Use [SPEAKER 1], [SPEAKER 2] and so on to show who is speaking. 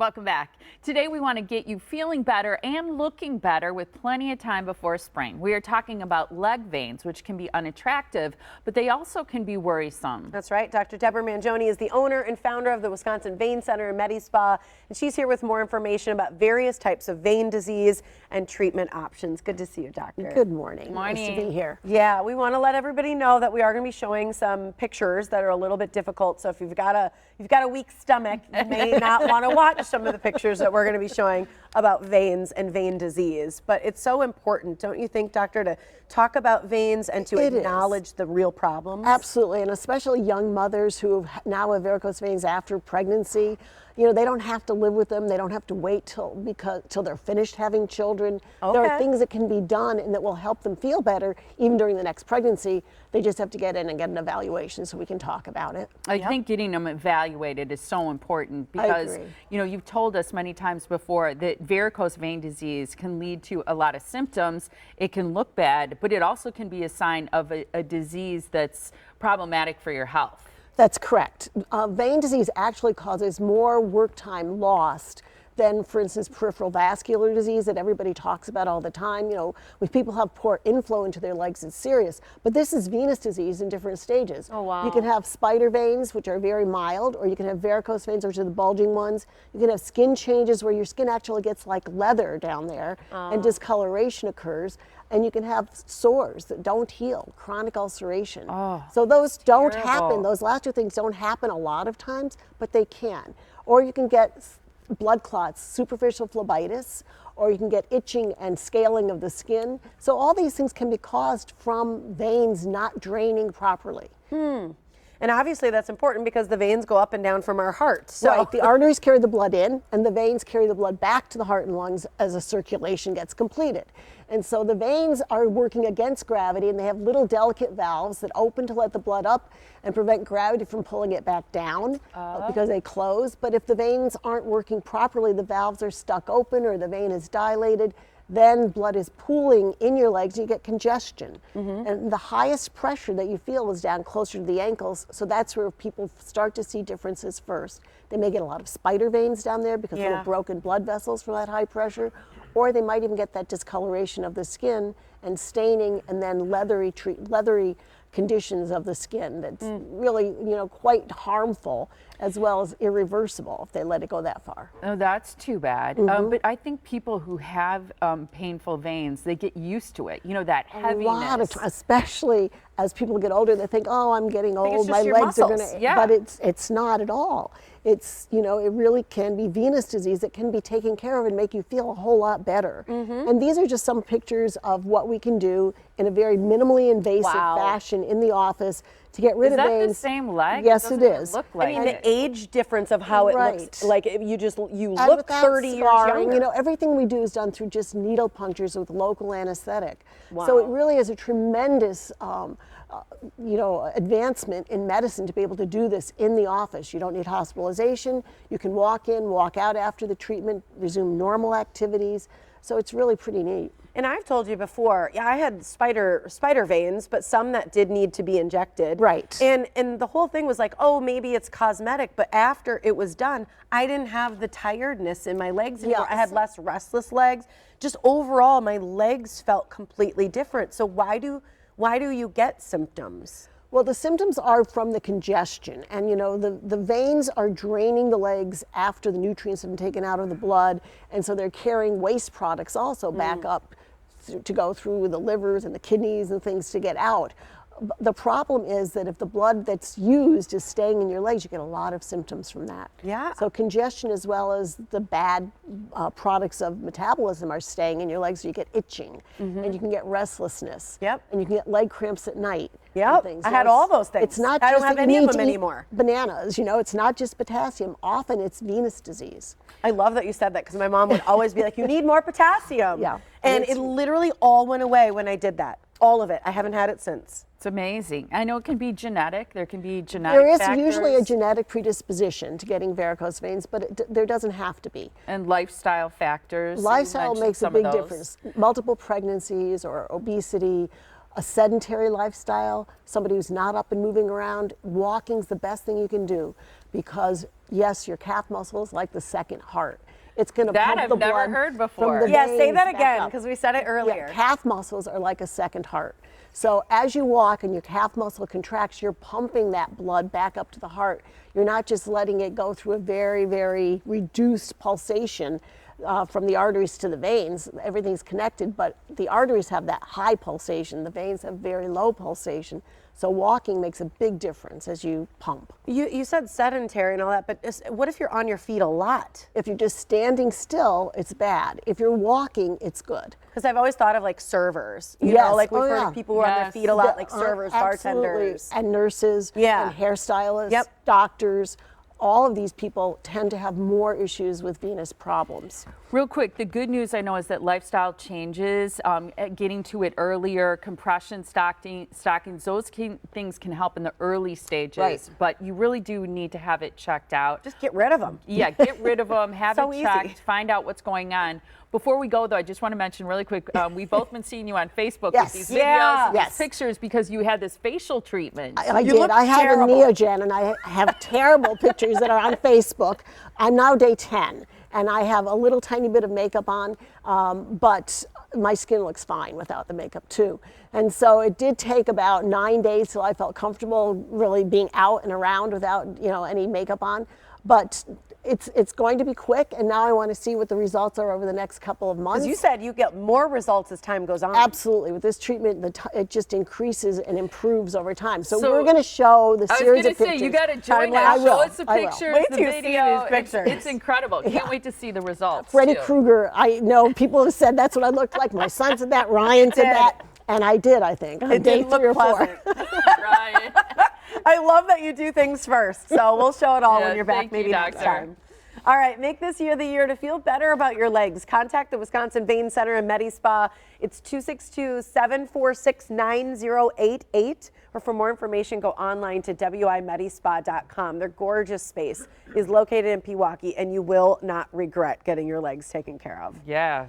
[SPEAKER 1] Welcome back. Today we want to get you feeling better and looking better with plenty of time before spring. We are talking about leg veins, which can be unattractive, but they also can be worrisome.
[SPEAKER 2] That's right. Dr. Deborah Manjoney is the owner and founder of the Wisconsin Vein Center and Medi Spa, and she's here with more information about various types of vein disease and treatment options. Good to see you, doctor.
[SPEAKER 3] Good morning.
[SPEAKER 1] Morning.
[SPEAKER 3] Nice to be here.
[SPEAKER 2] Yeah, we want to let everybody know that we are going to be showing some pictures that are a little bit difficult. So if you've got a weak stomach, you may not want to watch some of the pictures that we're going to be showing about veins and vein disease. But it's so important, don't you think, doctor, to talk about veins and to acknowledge the real problems?
[SPEAKER 3] Absolutely, and especially young mothers who now have varicose veins after pregnancy. You know, they don't have to live with them. They don't have to wait till they're finished having children.
[SPEAKER 2] Okay.
[SPEAKER 3] There are things that can be done and that will help them feel better even during the next pregnancy. They just have to get in and get an evaluation so we can talk about it.
[SPEAKER 1] I think getting them evaluated is so important because, you know, you've told us many times before that varicose vein disease can lead to a lot of symptoms. It can look bad, but it also can be a sign of a disease that's problematic for your health.
[SPEAKER 3] That's correct. Vein disease actually causes more work time lost than, for instance, peripheral vascular disease that everybody talks about all the time. You know, when people have poor inflow into their legs, it's serious. But this is venous disease in different stages.
[SPEAKER 2] Oh, wow.
[SPEAKER 3] You can have spider veins, which are very mild, or you can have varicose veins, which are the bulging ones. You can have skin changes where your skin actually gets like leather down there, and discoloration occurs. And you can have sores that don't heal, chronic ulceration. So those don't happen. Those last two things don't happen a lot of times, but they can. Or you can get blood clots, superficial phlebitis, or you can get itching and scaling of the skin. So all these things can be caused from veins not draining properly.
[SPEAKER 2] And obviously that's important because the veins go up and down from our heart. So
[SPEAKER 3] Right, the arteries carry the blood in and the veins carry the blood back to the heart and lungs as the circulation gets completed. And so the veins are working against gravity and they have little delicate valves that open to let the blood up and prevent gravity from pulling it back down because they close. But if the veins aren't working properly, the valves are stuck open or the vein is dilated, then blood is pooling in your legs and you get congestion. And the highest pressure that you feel is down closer to the ankles, so that's where people start to see differences first. They may get a lot of spider veins down there because little broken blood vessels from that high pressure, or they might even get that discoloration of the skin and staining and then leathery conditions of the skin that's really, you know, quite harmful as well as irreversible if they let it go that far.
[SPEAKER 1] Oh, that's too bad. But I think people who have painful veins, they get used to it. You know, that heaviness.
[SPEAKER 3] A lot of times, especially as people get older, they think, oh, I'm getting old, my legs are gonna, but it's not at all. It's, you know, it really can be venous disease that can be taken care of and make you feel a whole lot better. And these are just some pictures of what we can do in a very minimally invasive fashion in the office to get rid of veins.
[SPEAKER 1] Is that the same leg?
[SPEAKER 3] Yes, it is.
[SPEAKER 1] Look like
[SPEAKER 2] I mean, the age difference of how it looks, like you look 30 years younger.
[SPEAKER 3] You know, everything we do is done through just needle punctures with local anesthetic. So it really is a tremendous you know, advancement in medicine to be able to do this in the office. You don't need hospitalization. You can walk in, walk out after the treatment, resume normal activities. So it's really pretty neat.
[SPEAKER 2] And I've told you before, I had spider veins, but some that did need to be injected.
[SPEAKER 3] Right.
[SPEAKER 2] And the whole thing was like, oh, maybe it's cosmetic. But after it was done, I didn't have the tiredness in my legs anymore. I had less restless legs. Just overall, my legs felt completely different. So why do you get symptoms?
[SPEAKER 3] Well, the symptoms are from the congestion, and you know, the veins are draining the legs after the nutrients have been taken out of the blood, and so they're carrying waste products also back up to go through the livers and the kidneys and things to get out. The problem is that if the blood that's used is staying in your legs, you get a lot of symptoms from that. So congestion as well as the bad products of metabolism are staying in your legs, so you get itching and you can get restlessness. And you can get leg cramps at night.
[SPEAKER 2] I had all those things.
[SPEAKER 3] It's not
[SPEAKER 2] I
[SPEAKER 3] just
[SPEAKER 2] don't have
[SPEAKER 3] that
[SPEAKER 2] any
[SPEAKER 3] you
[SPEAKER 2] of
[SPEAKER 3] need
[SPEAKER 2] them
[SPEAKER 3] to eat
[SPEAKER 2] anymore.
[SPEAKER 3] Bananas, you know, it's not just potassium. Often it's venous disease.
[SPEAKER 2] I love that you said that because my mom would always be like, you need more potassium. And it literally all went away when I did that. All of it. I haven't had it since.
[SPEAKER 1] It's amazing. I know it can be genetic. There can be genetic factors.
[SPEAKER 3] There is usually a genetic predisposition to getting varicose veins, but there doesn't have to be.
[SPEAKER 1] And lifestyle factors.
[SPEAKER 3] Lifestyle makes a big difference. Multiple pregnancies or obesity, a sedentary lifestyle, somebody who's not up and moving around, walking's the best thing you can do, because yes, your calf muscle is like the second heart. It's going to pump
[SPEAKER 1] I've
[SPEAKER 3] the
[SPEAKER 1] never
[SPEAKER 3] blood
[SPEAKER 1] heard
[SPEAKER 3] from
[SPEAKER 1] before.
[SPEAKER 3] the
[SPEAKER 2] Yeah, say
[SPEAKER 3] veins
[SPEAKER 2] that
[SPEAKER 3] back
[SPEAKER 2] again,
[SPEAKER 3] up.
[SPEAKER 2] because we said it earlier.
[SPEAKER 3] Yeah, calf muscles are like a second heart. So as you walk and your calf muscle contracts, you're pumping that blood back up to the heart. You're not just letting it go through a very, very reduced pulsation from the arteries to the veins. Everything's connected, but the arteries have that high pulsation. The veins have very low pulsation. So walking makes a big difference as you pump.
[SPEAKER 2] You said sedentary and all that, but what if you're on your feet a lot?
[SPEAKER 3] If you're just standing still, it's bad. If you're walking, it's good.
[SPEAKER 2] Because I've always thought of like servers, you
[SPEAKER 3] Yes.
[SPEAKER 2] know, like we've
[SPEAKER 3] Oh,
[SPEAKER 2] heard
[SPEAKER 3] yeah.
[SPEAKER 2] of people who are on their
[SPEAKER 1] Yes.
[SPEAKER 2] feet a lot, like servers,
[SPEAKER 3] Absolutely.
[SPEAKER 2] bartenders.
[SPEAKER 3] And nurses,
[SPEAKER 2] Yeah.
[SPEAKER 3] and hairstylists,
[SPEAKER 2] Yep.
[SPEAKER 3] doctors. All of these people tend to have more issues with venous problems.
[SPEAKER 1] Real quick, the good news I know is that lifestyle changes, getting to it earlier, compression, stockings, those things can help in the early stages,
[SPEAKER 3] Right.
[SPEAKER 1] but you really do need to have it checked out.
[SPEAKER 2] Just get rid of them.
[SPEAKER 1] Yeah, get rid of them, have
[SPEAKER 2] So
[SPEAKER 1] it
[SPEAKER 2] easy.
[SPEAKER 1] checked, find out what's going on. Before we go, though, I just want to mention really quick, we've both been seeing you on Facebook
[SPEAKER 3] Yes.
[SPEAKER 1] with these videos
[SPEAKER 2] Yeah.
[SPEAKER 1] and
[SPEAKER 3] Yes.
[SPEAKER 1] these pictures because you had this facial treatment.
[SPEAKER 3] I
[SPEAKER 2] You
[SPEAKER 3] did.
[SPEAKER 2] look
[SPEAKER 3] I have
[SPEAKER 2] terrible.
[SPEAKER 3] a Neogen, and I have terrible pictures that are on Facebook. I'm now day 10, and I have a little tiny bit of makeup on, but my skin looks fine without the makeup too. And so it did take about 9 days till I felt comfortable really being out and around without, any makeup on. But it's going to be quick, and now I want to see what the results are over the next couple of months.
[SPEAKER 2] Because you said you get more results as time goes on.
[SPEAKER 3] Absolutely. With this treatment, it just increases and improves over time. So,
[SPEAKER 1] So,
[SPEAKER 3] we're going to show the
[SPEAKER 1] I was
[SPEAKER 3] series
[SPEAKER 1] going
[SPEAKER 3] of
[SPEAKER 1] to
[SPEAKER 3] pictures.
[SPEAKER 1] say, you got to join
[SPEAKER 2] Time-lapse.
[SPEAKER 1] us.
[SPEAKER 3] I will.
[SPEAKER 1] Show us the
[SPEAKER 3] I will.
[SPEAKER 1] pictures,
[SPEAKER 2] Wait
[SPEAKER 1] the
[SPEAKER 2] till you see
[SPEAKER 1] video.
[SPEAKER 2] these pictures.
[SPEAKER 1] It's incredible. Can't wait to see the results.
[SPEAKER 3] Freddy
[SPEAKER 1] too.
[SPEAKER 3] Krueger, I know people have said that's what I looked like. My son said that, Ryan said
[SPEAKER 2] did.
[SPEAKER 3] that, and I did, I think, on
[SPEAKER 2] It
[SPEAKER 3] day
[SPEAKER 2] didn't look
[SPEAKER 3] 3 or 4.
[SPEAKER 2] pleasant.
[SPEAKER 1] Right.
[SPEAKER 2] I love that you do things first. So we'll show it all
[SPEAKER 1] Yeah,
[SPEAKER 2] when you're back
[SPEAKER 1] thank you,
[SPEAKER 2] maybe next
[SPEAKER 1] doctor.
[SPEAKER 2] time. All right, make this year the year to feel better about your legs. Contact the Wisconsin Vein Center and Medi Spa. It's 262-746-9088. Or for more information, go online to wimedispa.com. Their gorgeous space is located in Pewaukee, and you will not regret getting your legs taken care of.
[SPEAKER 1] Yeah.